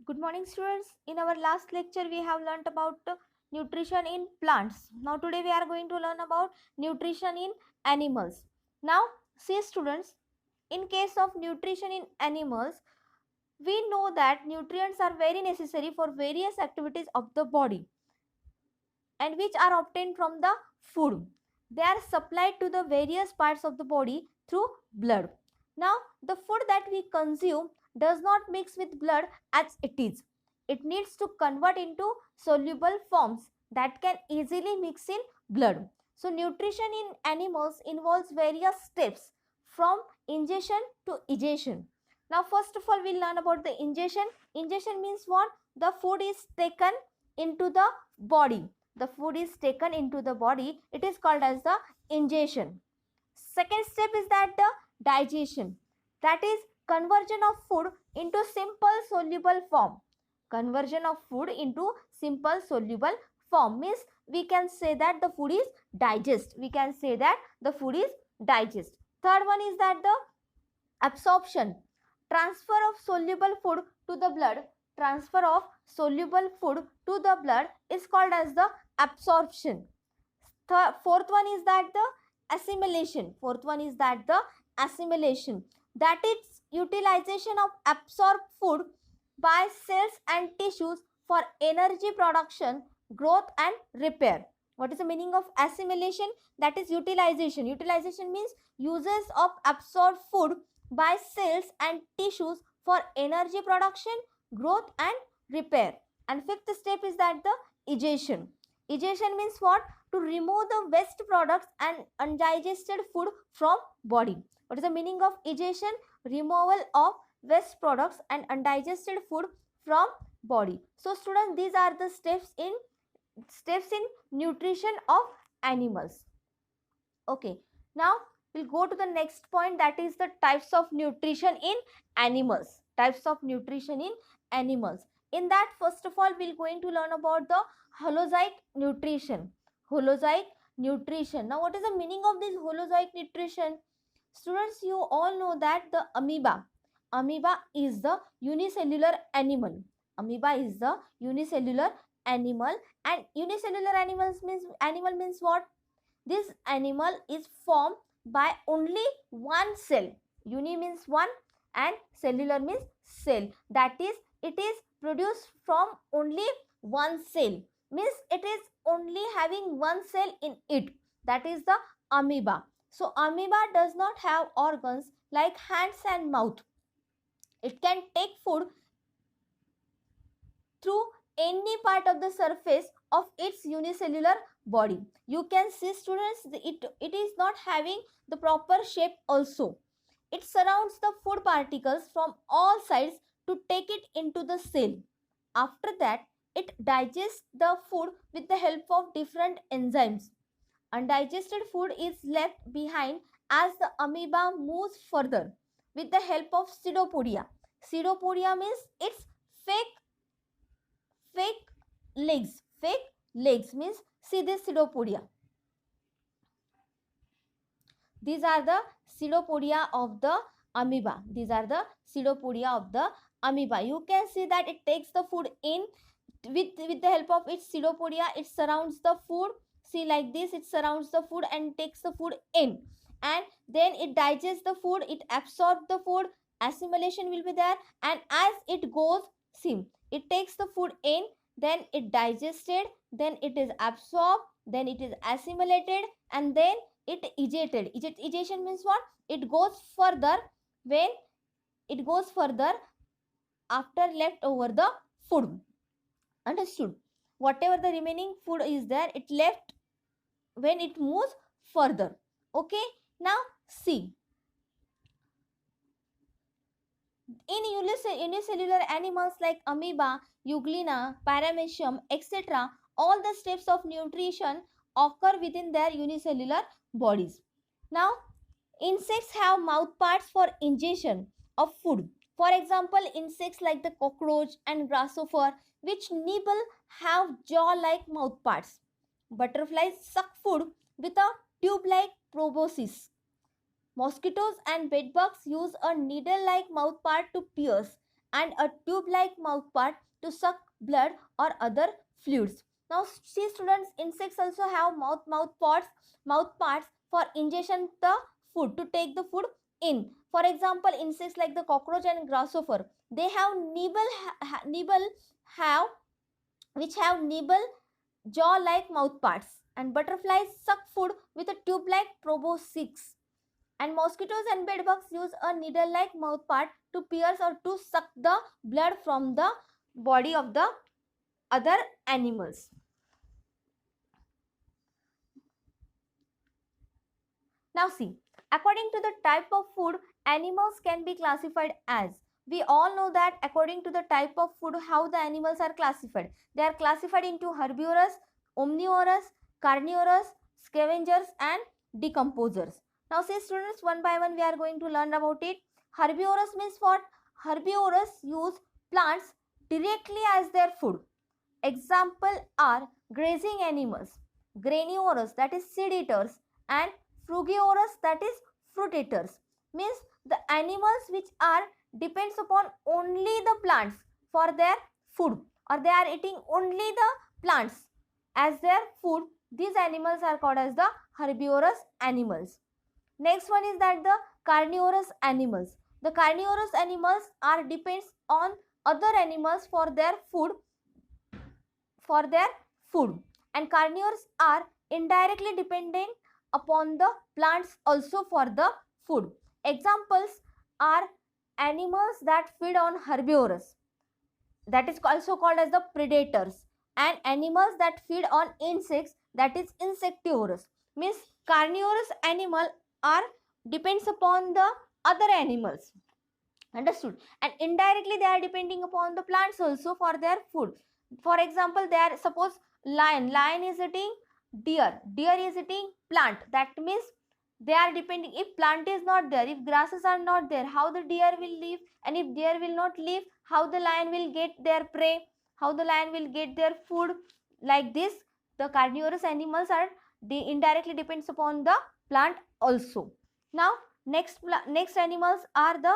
Good morning, students. In our last lecture, we have learnt about nutrition in plants. Now, today we are going to learn about nutrition in animals. Now, see, students, in case of nutrition in animals, we know that nutrients are very necessary for various activities of the body and which are obtained from the food. They are supplied to the various parts of the body through blood. Now, the food that we consume does not mix with blood as it is. It needs to convert into soluble forms that can easily mix in blood. So, nutrition in animals involves various steps from ingestion to egestion. Now, first of all, we'll learn about the ingestion. Ingestion means what? The food is taken into the body. The food is taken into the body. It is called as the ingestion. Second step is that the digestion. That is conversion of food into simple soluble form. Conversion of food into simple soluble form means we can say that the food is digest. We can say that the food is digest. Third one is that the absorption. Transfer of soluble food to the blood. Transfer of soluble food to the blood is called as the absorption. Fourth one is that the assimilation. Fourth one is that the assimilation. That is utilization of absorbed food by cells and tissues for energy production, growth and repair. What is the meaning of assimilation? That is utilization. Utilization means uses of absorbed food by cells and tissues for energy production, growth and repair. And fifth step is that the egestion. Egestion means what? To remove the waste products and undigested food from body. What is the meaning of egestion? Removal of waste products and undigested food from body. So students, these are the steps in nutrition of animals. Okay, now we'll go to the next point, that is the types of nutrition in animals. Types of nutrition in animals. In that, first of all, we're going to learn about the holozoic nutrition. Holozoic nutrition. Now, what is the meaning of this holozoic nutrition? Students, you all know that the amoeba is the unicellular animal. Amoeba is the unicellular animal, and unicellular animal means what? This animal is formed by only one cell. Uni means one and cellular means cell. That is, it is produced from only one cell. Means it is only having one cell in it. That is the amoeba. So amoeba does not have organs like hands and mouth. It can take food through any part of the surface of its unicellular body. You can see, students, it is not having the proper shape also. It surrounds the food particles from all sides to take it into the cell. After that, it digests the food with the help of different enzymes. Undigested food is left behind as the amoeba moves further with the help of pseudopodia. Pseudopodia means its fake legs. Fake legs means, see this pseudopodia. These are the pseudopodia of the amoeba. These are the pseudopodia of the amoeba. You can see that it takes the food in with the help of its pseudopodia. It surrounds the food. See, like this, it surrounds the food and takes the food in, and then it digests the food. It absorbs the food. Assimilation will be there, and as it goes, see, it takes the food in, then it digested, then it is absorbed, then it is assimilated, and then it egated. Egestion means what? It goes further. When it goes further after left over the food. Understood? Whatever the remaining food is there, it left when it moves further. Okay, now see, in unicellular animals like amoeba, euglena, paramecium, etc., all the steps of nutrition occur within their unicellular bodies. Now, insects have mouth parts for ingestion of food. For example, insects like the cockroach and grasshopper, which nibble, have jaw-like mouth parts. Butterflies suck food with a tube-like proboscis. Mosquitoes and bedbugs use a needle-like mouthpart to pierce, and a tube-like mouthpart to suck blood or other fluids. Now see students, insects also have mouth parts for ingestion the food, to take the food in. For example, insects like the cockroach and grasshopper, they have nibble jaw-like mouthparts, and butterflies suck food with a tube-like proboscis. And mosquitoes and bedbugs use a needle-like mouthpart to pierce or to suck the blood from the body of the other animals. Now see, according to the type of food, animals can be classified as. We all know that according to the type of food, how the animals are classified. They are classified into herbivorous, omnivorous, carnivorous, scavengers and decomposers. Now see students, one by one we are going to learn about it. Herbivorous means what? Herbivorous use plants directly as their food. Example are grazing animals, granivorous, that is seed eaters, and frugivorous, that is fruit eaters. Means the animals which are depends upon only the plants for their food, or they are eating only the plants as their food. These animals are called as the herbivorous animals. Next one is that the carnivorous animals. The carnivorous animals are depends on other animals for their food, and carnivores are indirectly dependent upon the plants also for the food. Examples are animals that feed on herbivores, that is also called as the predators, and animals that feed on insects, that is insectivorous. Means carnivorous animal are depends upon the other animals, understood, and indirectly they are depending upon the plants also for their food. For example, they are, suppose lion is eating deer is eating plant, that means they are depending. If plant is not there, if grasses are not there, how the deer will live? And if deer will not live, how the lion will get their prey, how the lion will get their food? Like this, the carnivorous animals are indirectly depends upon the plant also. Now next animals are the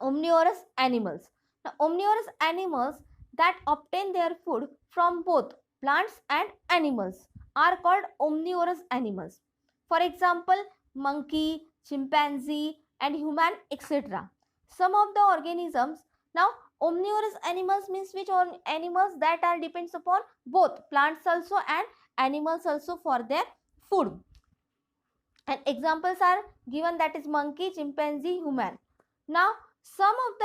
omnivorous animals. Now omnivorous animals that obtain their food from both plants and animals are called omnivorous animals. For example, monkey, chimpanzee and human, etc. Some of the organisms. Now omnivorous animals means which animals that are depends upon both plants also and animals also for their food. And examples are given, that is monkey, chimpanzee, human. Now some of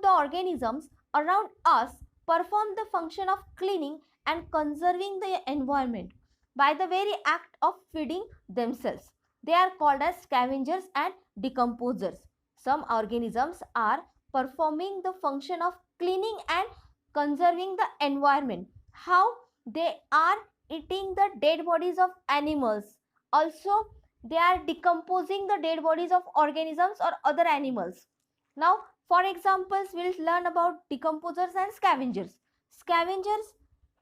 the organisms around us perform the function of cleaning and conserving the environment by the very act of feeding themselves. They are called as scavengers and decomposers. Some organisms are performing the function of cleaning and conserving the environment. How? They are eating the dead bodies of animals. Also, they are decomposing the dead bodies of organisms or other animals. Now, for examples, we'll learn about decomposers and scavengers. Scavengers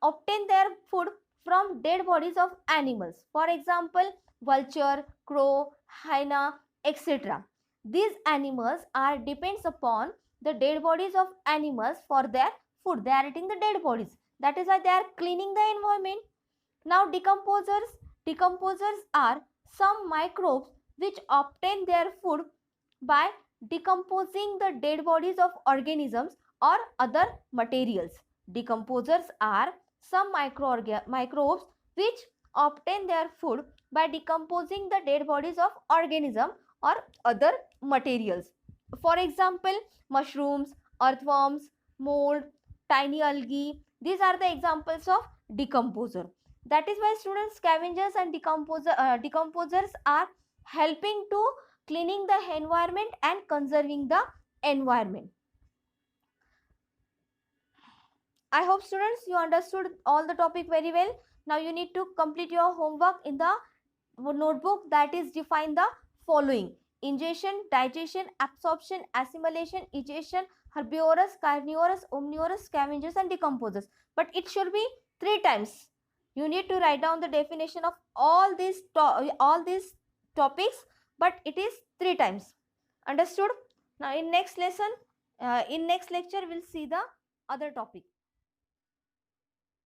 obtain their food from dead bodies of animals. For example, vulture, crow, hyena, etc. These animals are depends upon the dead bodies of animals for their food. They are eating the dead bodies. That is why they are cleaning the environment. Now decomposers are some microbes which obtain their food by decomposing the dead bodies of organisms or other materials. Decomposers are some microbes which obtain their food by decomposing the dead bodies of organisms or other materials. For example, mushrooms, earthworms, mold, tiny algae. These are the examples of decomposer. That is why students, scavengers and decomposers are helping to cleaning the environment and conserving the environment. I hope students you understood all the topic very well. Now you need to complete your homework in the notebook, that is define the following: ingestion, digestion, absorption, assimilation, egestion, herbivorous, carnivorous, omnivorous, scavengers and decomposers. But it should be 3 times. You need to write down the definition of all these topics, but it is 3 times. Understood? Now in next lesson, in next lecture, we'll see the other topic.